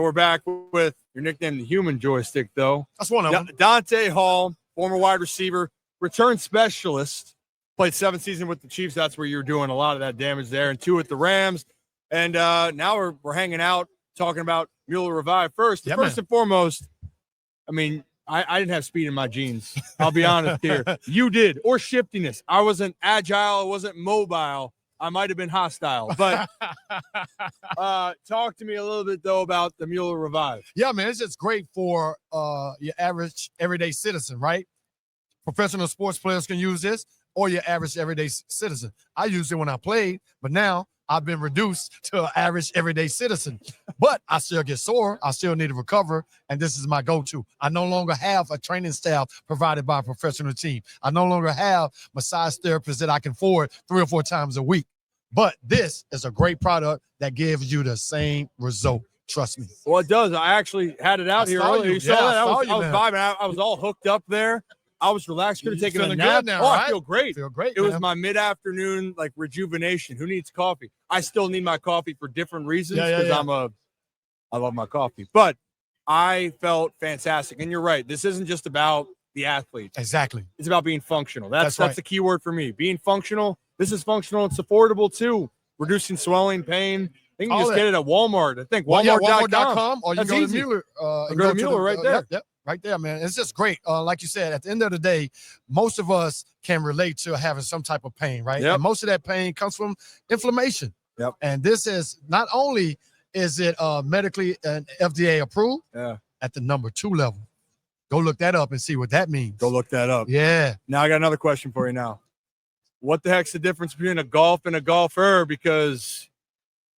We're back with your nickname, the Human Joystick, though. That's one of them. Dante Hall, former wide receiver, return specialist, played 7 seasons with the Chiefs. That's where you're doing a lot of that damage there, and 2 with the Rams. And now we're hanging out talking about Mueller Revive. First and foremost, I mean, I didn't have speed in my jeans. I'll be honest here. You did, or shiftiness. I wasn't agile. I wasn't mobile. I might have been hostile, but talk to me a little bit, though, about the Mueller Revive. Yeah, man, it's just great for your average everyday citizen, right? Professional sports players can use this, or your average everyday citizen. I used it when I played, but now I've been reduced to an average everyday citizen. But I still get sore. I still need to recover, and this is my go-to. I no longer have a training staff provided by a professional team. I no longer have massage therapists that I can afford 3 or 4 times a week. But this is a great product that gives you the same result. Trust me. Well, it does. I actually had it out here earlier. You saw that? I was vibing. I was all hooked up there. I was relaxed. Could have taken a nap. Now, right? I feel great. It was man. my mid-afternoon rejuvenation. Who needs coffee? I still need my coffee for different reasons because I love my coffee. But I felt fantastic. And you're right. This isn't just about the athlete. Exactly. It's about being functional. That's right. the key word for me. Being functional. This is functional. It's affordable too. Reducing swelling, pain. You can just get it at Walmart. I think Walmart.com. Or you go to Mueller. Go to Mueller right there. Yep. Right there, man. It's just great. Like you said, at the end of the day, most of us can relate to having some type of pain, right? Yep. And most of that pain comes from inflammation. Yep. And this is not only is it medically and FDA approved at the number 2 level. Go look that up and see what that means. Go look that up. Yeah. Now I got another question for you now. What the heck's the difference between a golf and a golfer? Because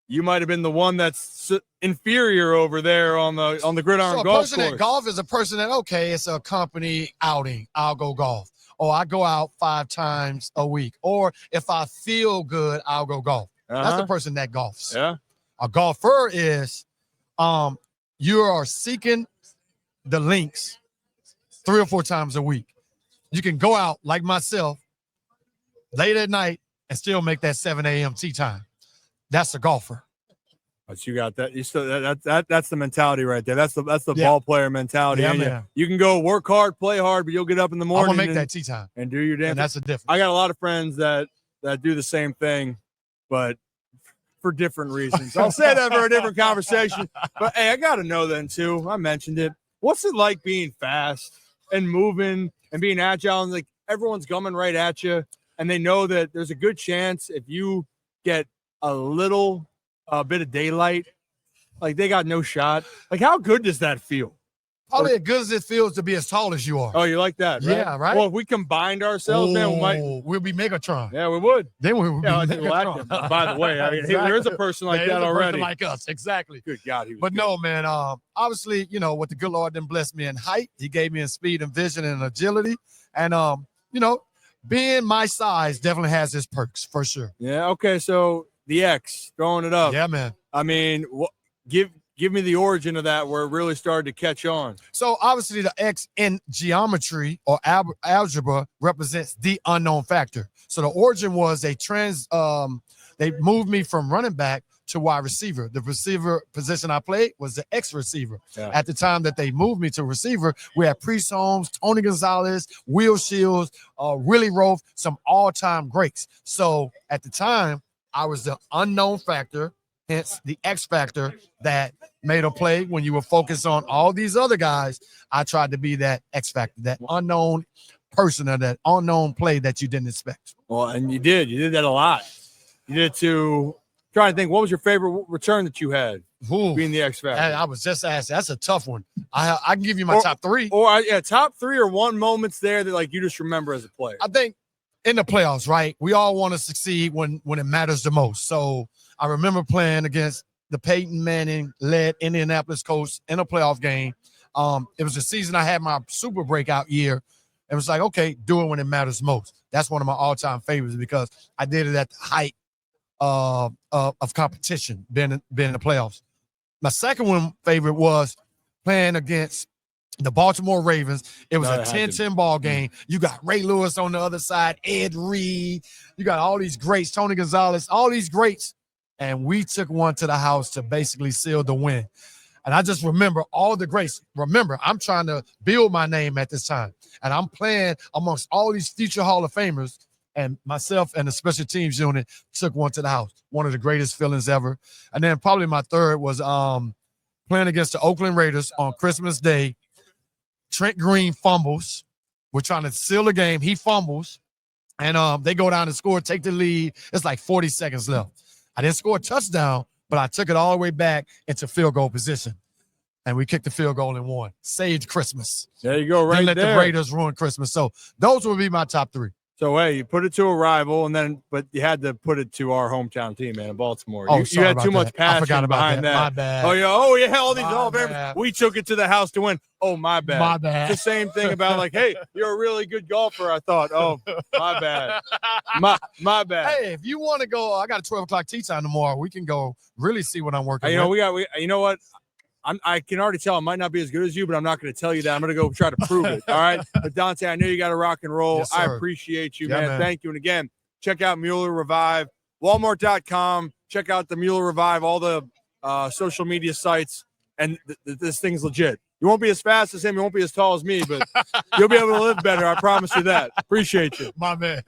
you might have been the one that's inferior over there on the gridiron golf course. So a person that golf is a person that, okay, it's a company outing. I'll go golf. Or I go out 5 times a week. Or if I feel good, I'll go golf. That's the person that golfs. Yeah. A golfer is you are seeking the links 3 or 4 times a week. You can go out like myself late at night and still make that 7 a.m. tee time. That's a golfer. But you got that. You still that's the mentality right there. That's the ball player mentality. Yeah, man. You can go work hard, play hard, but you'll get up in the morning. I'm gonna make that tee time and do your damn. And that's the difference. I got a lot of friends that do the same thing, but for different reasons. I'll say that for a different conversation. But hey, I got to know then too. I mentioned it. What's it like being fast and moving and being agile and everyone's coming right at you, and they know that there's a good chance if you get a little bit of daylight, they got no shot. How good does that feel? Probably as good as it feels to be as tall as you are. Oh, you like that, right? Yeah, right. Well, if we combined ourselves, man, we'll be Megatron. Yeah, we would. Then we would be Megatron. By the way, exactly. There is a person like that already. Like us, exactly. Good God. But no, man, obviously, what the good Lord didn't bless me in height. He gave me in speed and vision and agility. And, being my size definitely has its perks, for sure. Yeah, okay, so the X, throwing it up. Yeah, man. I mean, give me the origin of that where it really started to catch on. So obviously the X in geometry or algebra represents the unknown factor. So the origin was they moved me from running back to wide receiver. The receiver position I played was the X receiver. Yeah. At the time that they moved me to receiver, we had Priest Holmes, Tony Gonzalez, Will Shields, Willie Rofe, some all-time greats. So at the time, I was the unknown factor, hence the X factor that made a play. When you were focused on all these other guys, I tried to be that X factor, that unknown person or that unknown play that you didn't expect. Well, and you did. You did that a lot. You did to trying to think, what was your favorite return that you had? Being the X factor. I was just asking. That's a tough one. I can give you my top 3. Top 3 or one moments there that you just remember as a player. I think in the playoffs, right? We all want to succeed when it matters the most. So I remember playing against the Peyton Manning-led Indianapolis Colts in a playoff game. It was the season I had my super breakout year. It was like, okay, do it when it matters most. That's one of my all-time favorites because I did it at the height of competition, being in the playoffs. My second favorite was playing against the Baltimore Ravens. It was a 10-10 ball game. You got Ray Lewis on the other side, Ed Reed. You got all these greats, Tony Gonzalez, all these greats. And we took one to the house to basically seal the win. And I just remember all the greats. Remember, I'm trying to build my name at this time. And I'm playing amongst all these future Hall of Famers. And myself and the special teams unit took one to the house. One of the greatest feelings ever. And then probably my third was playing against the Oakland Raiders on Christmas Day. Trent Green fumbles. We're trying to seal the game. He fumbles. And they go down and score, take the lead. It's like 40 seconds left. I didn't score a touchdown, but I took it all the way back into field goal position. And we kicked the field goal and won. Saved Christmas. There you go, right Didn't let there. the Raiders ruin Christmas. So those would be my top three. So, hey, you put it to a rival, but you had to put it to our hometown team, man, in Baltimore. Oh, you had too much I passion forgot about behind that. My bad. Oh, yeah, all these Hall of Famers. We took it to the house to win. Oh, my bad. My bad. It's the same thing about like, hey, you're a really good golfer. I thought, oh, my bad. My bad. Hey, if you want to go, I got a 12 o'clock tea time tomorrow. We can go really see what I'm working with. You know what? I can already tell I might not be as good as you, but I'm not going to tell you that. I'm going to go try to prove it. All right. But Dante, I know you got to rock and roll. Yes, I sir. appreciate you, Yeah, man. Thank you. And again, check out Mueller Revive, Walmart.com. Check out the Mueller Revive, all the social media sites. And this thing's legit. You won't be as fast as him. You won't be as tall as me, but you'll be able to live better. I promise you that. Appreciate you. My man.